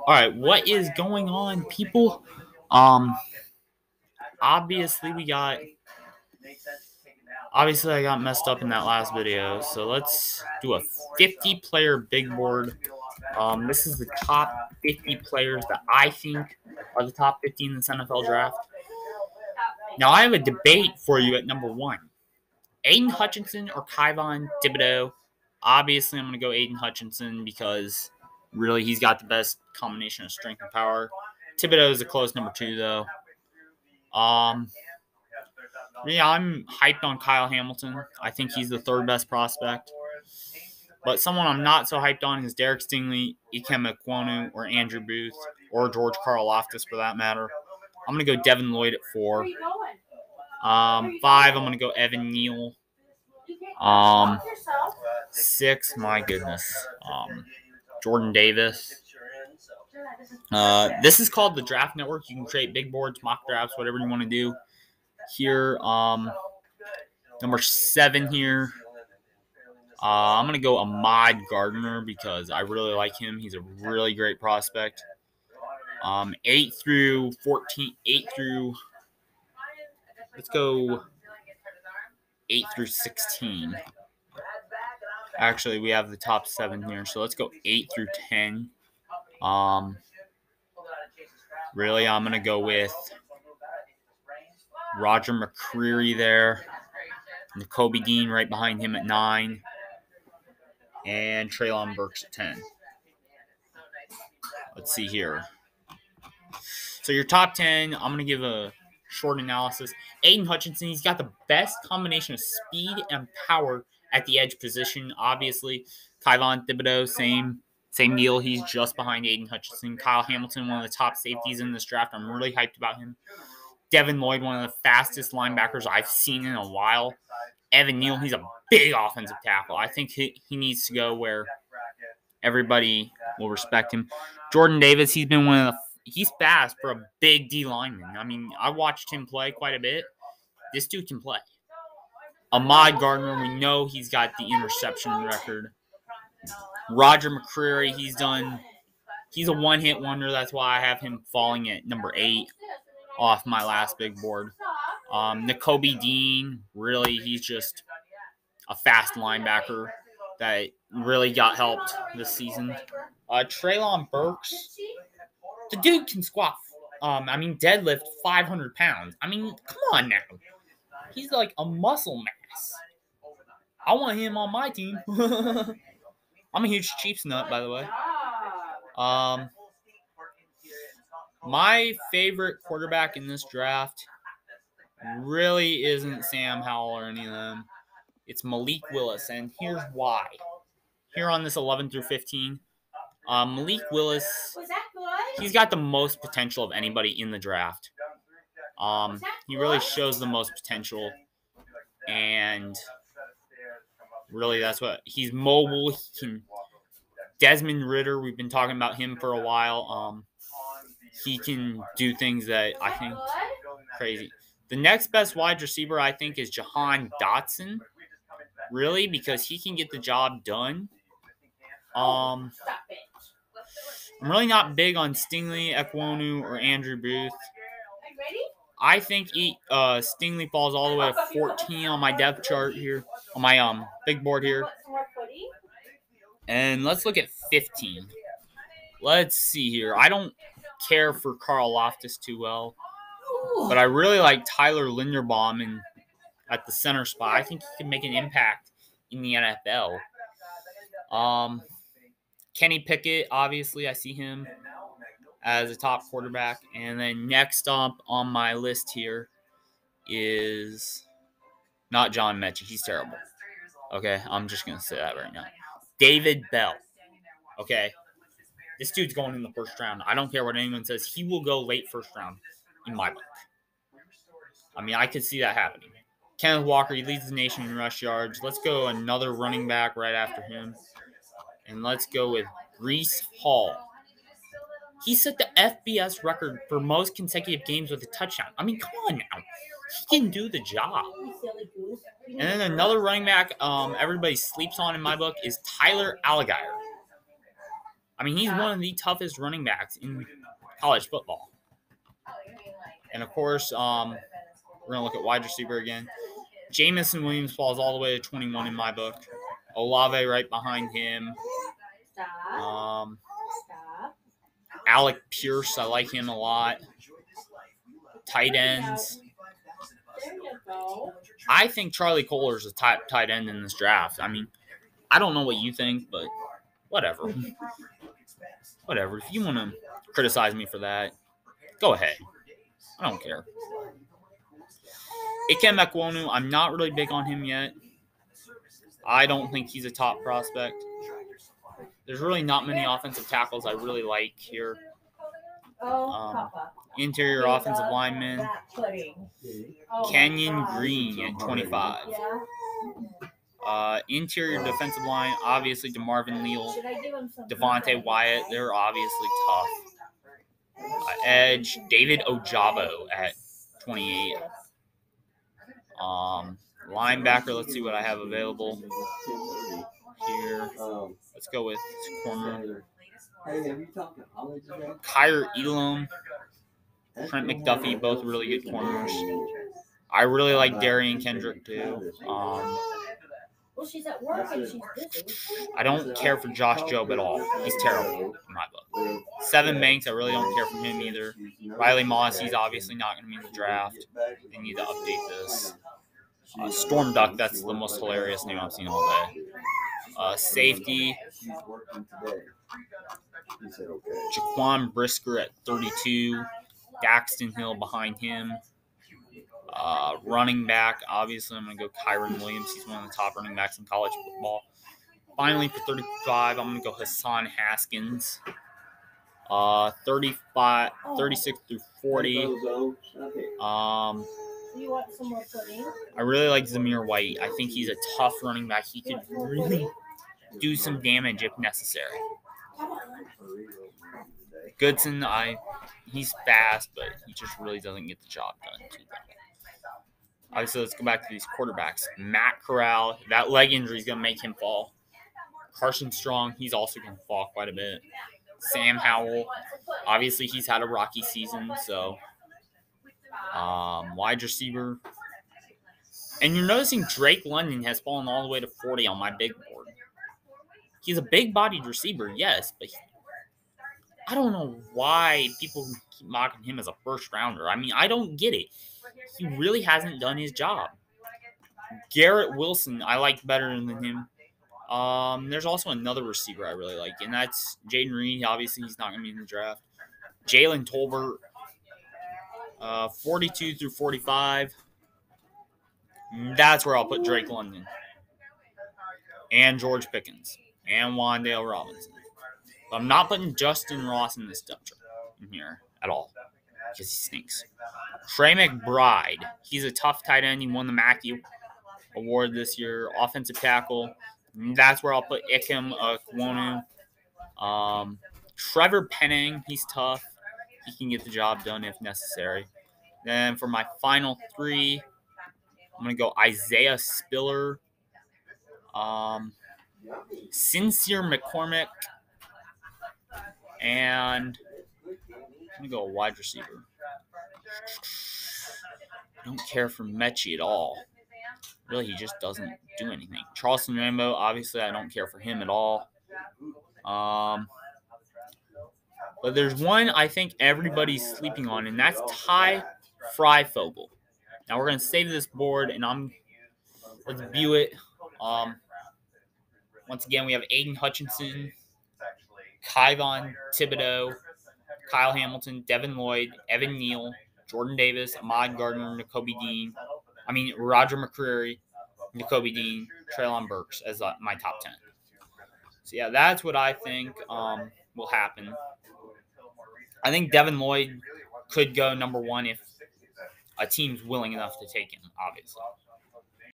All right, what is going on, people? Obviously I got messed up in that last video, so let's do a 50-player big board. This is the top 50 players that I think are the top 50 in this NFL draft. Now, I have a debate for you at number 1. Aiden Hutchinson or Kayvon Thibodeaux? Obviously, I'm going to go Aiden Hutchinson because really he's got the best combination of strength and power. Thibodeaux is a close number 2, though. Yeah, I'm hyped on Kyle Hamilton. I think he's the 3rd best prospect. But someone I'm not so hyped on is Derek Stingley, Ikem Ekwonu, or Andrew Booth, or George Karlaftis for that matter. I'm going to go Devin Lloyd at 4. 5, I'm going to go Evan Neal. 6, my goodness, Jordan Davis. This is called the Draft Network. You can create big boards, mock drafts, whatever you want to do. Here, number 7 here. I'm going to go Ahmad Gardner because I really like him. He's a really great prospect. 8 through 14, 8 through, let's go 8 through 16. Actually, we have the top 7 here, so let's go 8 through 10. Really, I'm going to go with Roger McCreary there. Nakobe Dean right behind him at 9. And Treylon Burks at 10. Let's see here. So your top 10, I'm going to give a short analysis. Aiden Hutchinson, he's got the best combination of speed and power at the edge position. Obviously, Kayvon Thibodeaux, same deal. He's just behind Aiden Hutchinson. Kyle Hamilton, one of the top safeties in this draft. I'm really hyped about him. Devin Lloyd, one of the fastest linebackers I've seen in a while. Evan Neal, he's a big offensive tackle. I think he needs to go where everybody will respect him. Jordan Davis, he's fast for a big D lineman. I mean, I watched him play quite a bit. This dude can play. Ahmad Gardner, we know he's got the interception record. Roger McCreary, he's a one-hit wonder. That's why I have him falling at number 8 off my last big board. Nakobe Dean, really, he's just a fast linebacker that really got helped this season. Treylon Burks, the dude can squat. Deadlift 500 pounds. I mean, come on now. He's like a muscle mass. I want him on my team. I'm a huge Chiefs nut, by the way. My favorite quarterback in this draft really isn't Sam Howell or any of them. It's Malik Willis, and here's why. Here on this 11 through 15, Malik Willis, he's got the most potential of anybody in the draft. He really shows the most potential, and really that's what he's mobile. Desmond Ridder, we've been talking about him for a while. He can do things that I think crazy. The next best wide receiver I think is Jahan Dotson, really, because he can get the job done. I'm really not big on Stingley, Ekwonu, or Andrew Booth. I think Stingley falls all the way to 14 on my depth chart here, on my big board here. And let's look at 15. Let's see here. I don't care for Karlaftis too well, but I really like Tyler Linderbaum at the center spot. I think he can make an impact in the NFL. Kenny Pickett, obviously, I see him as a top quarterback. And then next up on my list here is not John Mechie. He's terrible. Okay, I'm just going to say that right now. David Bell. Okay, this dude's going in the first round. I don't care what anyone says. He will go late first round in my book. I mean, I could see that happening. Kenneth Walker, he leads the nation in rush yards. Let's go another running back right after him. And let's go with Breece Hall. He set the FBS record for most consecutive games with a touchdown. I mean, come on now. He can do the job. And then another running back everybody sleeps on in my book is Tyler Allegaire. I mean, he's one of the toughest running backs in college football. And, of course, we're going to look at wide receiver again. Jamison Williams falls all the way to 21 in my book. Olave right behind him. Alec Pierce, I like him a lot. Tight ends. I think Charlie Kolar is a top tight end in this draft. I mean, I don't know what you think, but whatever. Whatever. If you want to criticize me for that, go ahead. I don't care. Ikem Ekwonu, I'm not really big on him yet. I don't think he's a top prospect. There's really not many offensive tackles I really like here. Interior offensive lineman, Kenyon Green at 25. Interior defensive line, obviously DeMarvin Leal, Devontae Wyatt, they're obviously tough. Edge, David Ojabo at 28. Linebacker, let's see what I have available here. Let's go with corner. Kyrie Elam, Trent McDuffie, both really good corners. I really like Darian Kendrick too. I don't care for Josh Jobe at all. He's terrible in my book. Seven Banks, I really don't care for him either. Riley Moss, he's obviously not going to be in the draft. They need to update this. Storm Duck, that's the most hilarious name I've seen all day. Safety, Jaquan Brisker at 32. Daxton Hill behind him. Running back, obviously, I'm going to go Kyron Williams. He's one of the top running backs in college football. Finally, for 35, I'm going to go Hassan Haskins. 36 through 40. I really like Zamir White. I think he's a tough running back. He could really do some damage if necessary. Goodson, he's fast, but he just really doesn't get the job done too well. Obviously, let's go back to these quarterbacks. Matt Corral, that leg injury is going to make him fall. Carson Strong, he's also going to fall quite a bit. Sam Howell, obviously he's had a rocky season, so wide receiver. And you're noticing Drake London has fallen all the way to 40 on my big board. He's a big-bodied receiver, yes, but I don't know why people keep mocking him as a first-rounder. I mean, I don't get it. He really hasn't done his job. Garrett Wilson, I like better than him. There's also another receiver I really like, and that's Jaden Reed. Obviously, he's not going to be in the draft. Jalen Tolbert, 42 through 45. That's where I'll put Drake London. And George Pickens. And Wan'Dale Robinson. But I'm not putting Justin Ross in this depth chart in here at all. Because he stinks. Trey McBride. He's a tough tight end. He won the Mackey Award this year. Offensive tackle. That's where I'll put Ikem Ekwonu. Trevor Penning. He's tough. He can get the job done if necessary. Then for my final three, I'm going to go Isaiah Spiller. Sincere McCormick. And I'm going to go a wide receiver. I don't care for Mechie at all. Really, he just doesn't do anything. Charleston Rambo, obviously, I don't care for him at all. But there's one I think everybody's sleeping on, and that's Ty Freifogel. Now, we're going to save this board, and let's view it. Once again, we have Aiden Hutchinson, Kyvon Thibodeau, Kyle Hamilton, Devin Lloyd, Evan Neal, Jordan Davis, Ahmad Gardner, Roger McCreary, N'Kobe Dean, Treylon Burks as my top 10. So, yeah, that's what I think will happen. I think Devin Lloyd could go number one if a team's willing enough to take him, obviously.